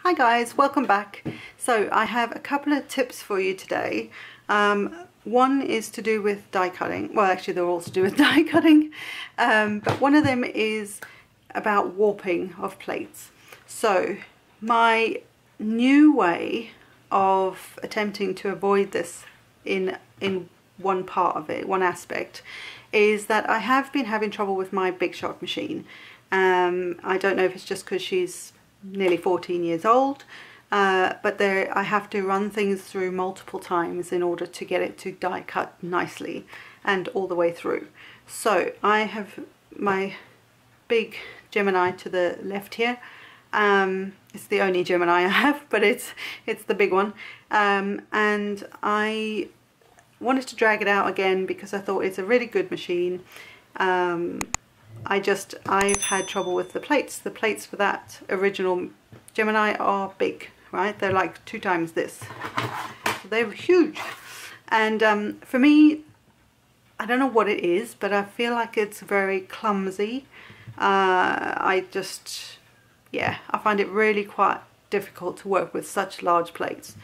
Hi guys, welcome back. So I have a couple of tips for you today. One is to do with die cutting. Well, actually they're all to do with die cutting, but one of them is about warping of plates. So my new way of attempting to avoid this in one part of it, one aspect, is that I have been having trouble with my Big Shot machine. I don't know if it's just because she's nearly 14 years old, but I have to run things through multiple times in order to get it to die cut nicely and all the way through. So I have my big Gemini to the left here. It's the only Gemini I have, but it's the big one, and I wanted to drag it out again because I thought it's a really good machine. I've had trouble with the plates. The plates for that original Gemini are big, right? They're like 2 times this. So they're huge. And for me, I don't know what it is, but I feel like it's very clumsy. I find it really quite difficult to work with such large plates.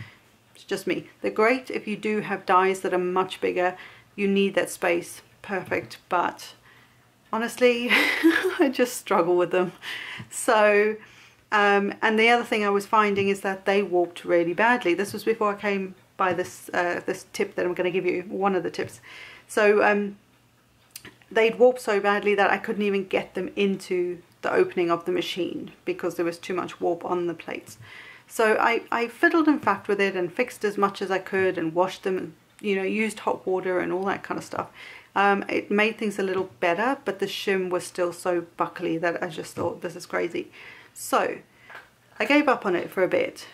It's just me. They're great if you do have dies that are much bigger. You need that space, perfect, but honestly, I just struggle with them. So, and the other thing I was finding is that they warped really badly. This was before I came by this this tip that I'm going to give you, one of the tips. So they'd warped so badly that I couldn't even get them into the opening of the machine because there was too much warp on the plates. So I fiddled and faffed with it and fixed as much as I could and washed them, you know, used hot water and all that kind of stuff. It made things a little better, but the shim was still so buckly that I just thought, this is crazy. So I gave up on it for a bit.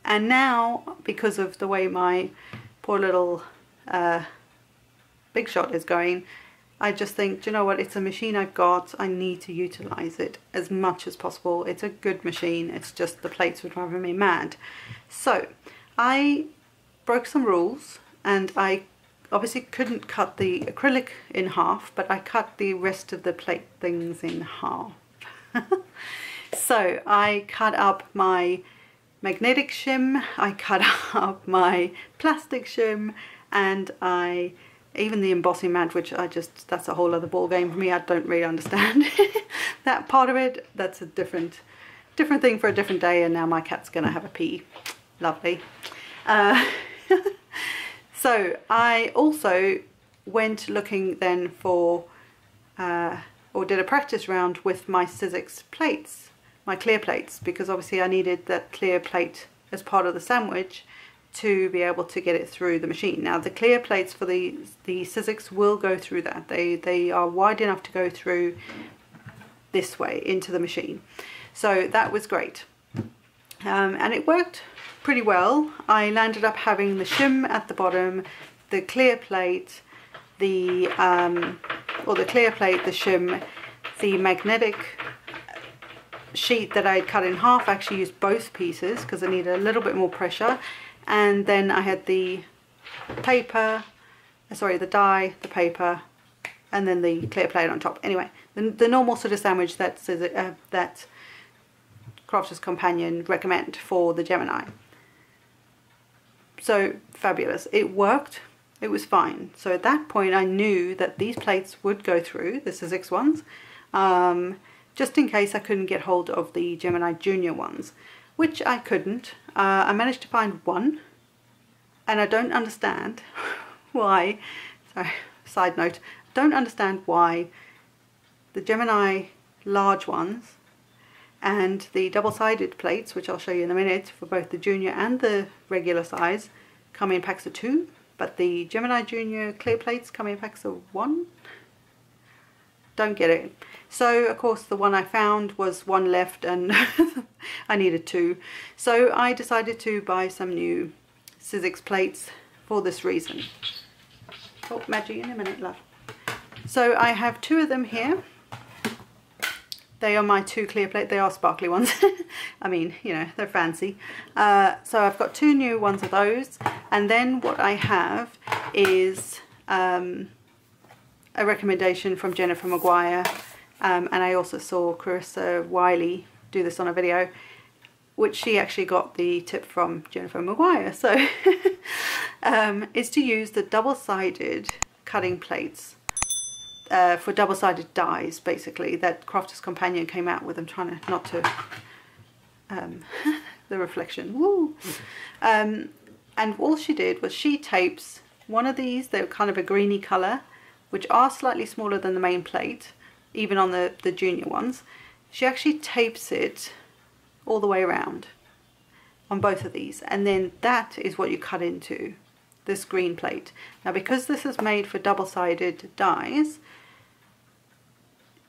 And now, because of the way my poor little Big Shot is going, I just think, do you know what, it's a machine I've got, I need to utilize it as much as possible. It's a good machine, it's just the plates were driving me mad. So I broke some rules, and I obviously couldn't cut the acrylic in half, but I cut the rest of the plate things in half. So I cut up my magnetic shim, I cut up my plastic shim, and even the embossing mat, which that's a whole other ball game for me. I don't really understand that part of it. That's a different thing for a different day, and now my cat's gonna have a pee. Lovely. So I also went looking then for, or did a practice round with my Sizzix plates, my clear plates, because obviously I needed that clear plate as part of the sandwich to be able to get it through the machine. Now the clear plates for the Sizzix will go through that. They are wide enough to go through this way into the machine. So that was great. And it worked pretty well. I landed up having the shim at the bottom, the clear plate, the clear plate, the shim, the magnetic sheet that I had cut in half. I actually used both pieces because I needed a little bit more pressure. And then I had the paper, sorry, the die, the paper, and then the clear plate on top. Anyway, the normal sort of sandwich that Crafter's Companion recommend for the Gemini. So fabulous. It worked. It was fine. So at that point I knew that these plates would go through, the Sizzix ones, just in case I couldn't get hold of the Gemini Junior ones, which I couldn't. I managed to find one, and I don't understand why, sorry, side note, I don't understand why the Gemini large ones and the double-sided plates, which I'll show you in a minute, for both the Junior and the regular size, come in packs of 2, but the Gemini Junior clear plates come in packs of 1. Don't get it. So of course the one I found was 1 left, and I needed 2. So I decided to buy some new Sizzix plates for this reason. Oh, Maggie, in a minute, love. So I have 2 of them here. They are my 2 clear plate. They are sparkly ones. I mean, you know, they're fancy. So I've got 2 new ones of those. And then what I have is a recommendation from Jennifer Maguire. And I also saw Carissa Wiley do this on a video. which she actually got the tip from Jennifer Maguire, so is to use the double-sided cutting plates for double-sided dies, basically, that Crafter's Companion came out with. I'm trying to not to the reflection, woo. And all she did was she tapes one of these. They're kind of a greeny colour, which are slightly smaller than the main plate, even on the junior ones. She actually tapes it all the way around on both of these, and then that is what you cut into this green plate. Now, because this is made for double-sided dies,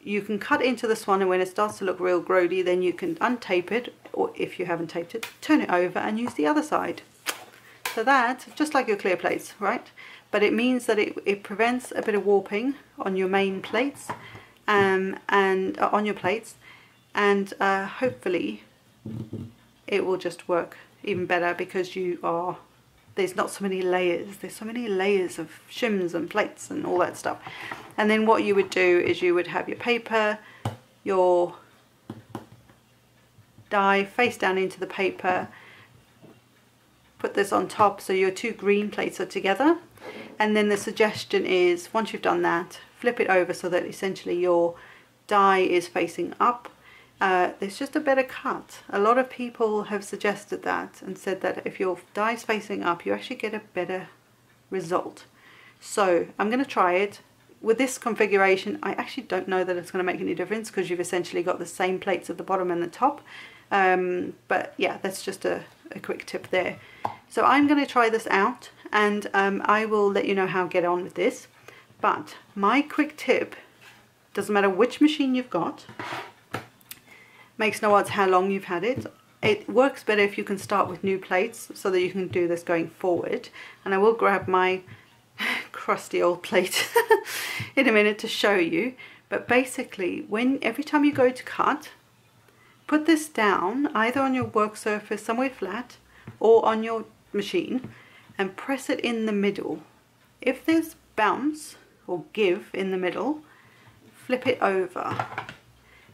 you can cut into this one, and when it starts to look real grody, then you can untape it, or if you haven't taped it, turn it over and use the other side. So that, just like your clear plates, right? But it means that it prevents a bit of warping on your main plates, and on your plates, and hopefully it will just work even better, because there's not so many layers. There's so many layers of shims and plates and all that stuff. And then what you would do is you would have your paper, your die face down into the paper, put this on top so your two green plates are together, and then the suggestion is, once you've done that, flip it over so that essentially your die is facing up. There's just a better cut. A lot of people have suggested that and said that if your die is facing up, you actually get a better result. So I'm going to try it. With this configuration, I actually don't know that it's going to make any difference, because you've essentially got the same plates at the bottom and the top. But yeah, that's just a quick tip there. So I'm going to try this out, and I will let you know how I get on with this. But my quick tip, doesn't matter which machine you've got, makes no odds how long you've had it. It works better if you can start with new plates, so that you can do this going forward. And I will grab my crusty old plate in a minute to show you. But basically, every time you go to cut, put this down either on your work surface somewhere flat or on your machine, and press it in the middle. If there's bounce or give in the middle, flip it over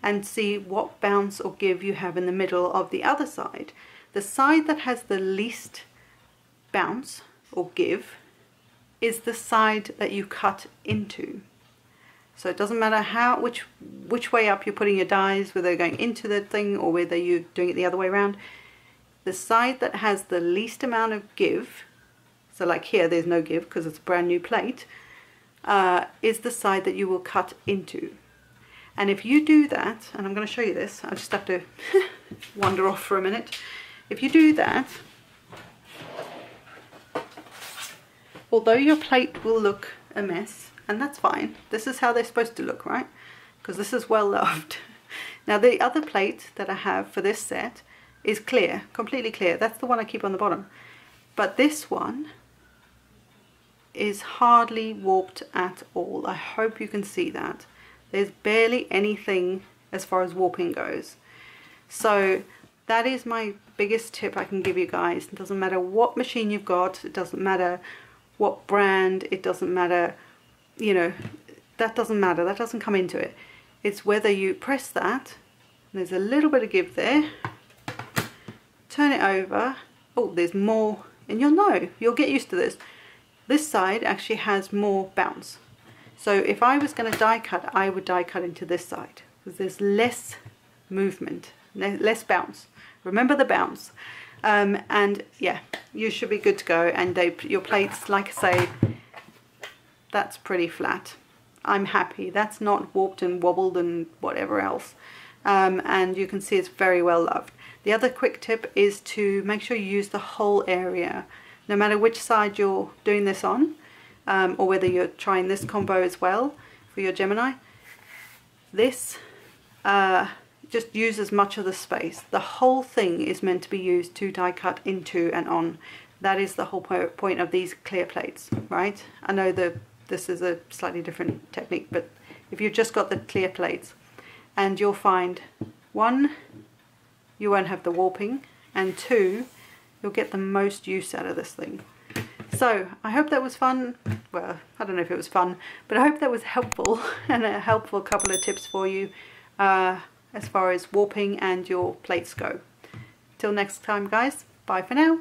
and see what bounce or give you have in the middle of the other side. The side that has the least bounce or give is the side that you cut into. So it doesn't matter which way up you're putting your dies, whether they're going into the thing or whether you're doing it the other way around. The side that has the least amount of give, so like here there's no give because it's a brand new plate, is the side that you will cut into. And if you do that, and I'm going to show you this, I just have to wander off for a minute. If you do that, although your plate will look a mess, and that's fine, this is how they're supposed to look, right? Because this is well loved. Now the other plate that I have for this set is clear, completely clear. That's the one I keep on the bottom. But this one is hardly warped at all. I hope you can see that. There's barely anything as far as warping goes. So that is my biggest tip I can give you guys. It doesn't matter what machine you've got, it doesn't matter what brand, it doesn't matter, you know, that doesn't matter, that doesn't come into it. It's whether you press that, there's a little bit of give there, turn it over, oh there's more, and you'll get used to this. This side actually has more bounce. So if I was going to die cut, I would die cut into this side, because there's less movement, less bounce. Remember the bounce. And yeah, you should be good to go. And your plates, like I say, that's pretty flat. I'm happy. That's not warped and wobbled and whatever else. And you can see it's very well loved. The other quick tip is to make sure you use the whole area, no matter which side you're doing this on. Or whether you're trying this combo as well for your Gemini. This just use as much of the space. The whole thing is meant to be used to die cut into and on. That is the whole point of these clear plates, right? I know this is a slightly different technique, but if you've just got the clear plates, and you'll find, one, you won't have the warping, and two, you'll get the most use out of this thing. So I hope that was fun. Well, I don't know if it was fun, but I hope that was helpful, and a helpful couple of tips for you as far as warping and your plates go. Till next time guys, bye for now.